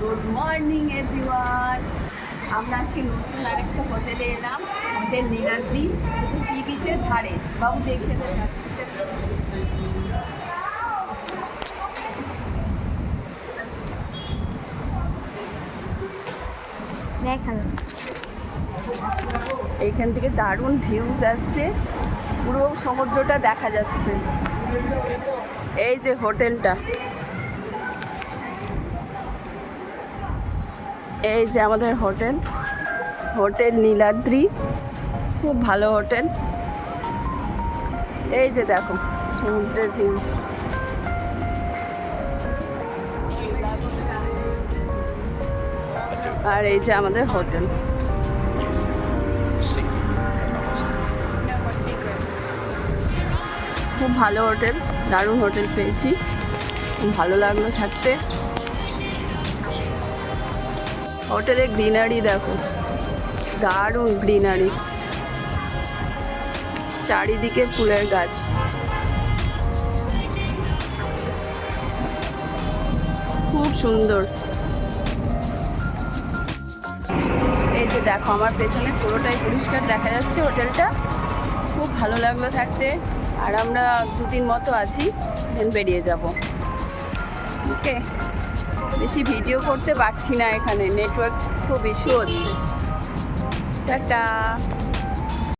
Good morning everyone. আমরা আজকে নতুন আরেকটা হোটেলে এলাম, হোটেল নীলাদ্রি, যেটা সি বিচের ধারে। বাবু দেখে এইখান থেকে দারুণ ভিউজ আসছে, পুরো সমুদ্রটা দেখা যাচ্ছে। এই যে হোটেলটা, এই যে আমাদের হোটেল, হোটেল নীলাদ্রি, খুব ভালো হোটেল। এই যে দেখো সমুদ্রের ভিউজ। আর এই যে আমাদের হোটেল। খুব ভালো হোটেল, দারুণ হোটেল পেয়েছি, খুব ভালো লাগলো থাকতে। হোটেলের গ্রিনারি দেখো, দারুণ গ্রিনারি, চারিদিকে ফুলের গাছ। খুব সুন্দর। এই যে দেখো আমার পেছনে পুরোটাই পরিষ্কার দেখা যাচ্ছে হোটেলটা, খুব ভালো লাগলো থাকতে। আর আমরা দুদিন মতো আছি, দেন বেরিয়ে যাব। ওকে, বেশি ভিডিও করতে পারছি না, এখানে নেটওয়ার্ক খুব ইস্যু হচ্ছে। টাটা।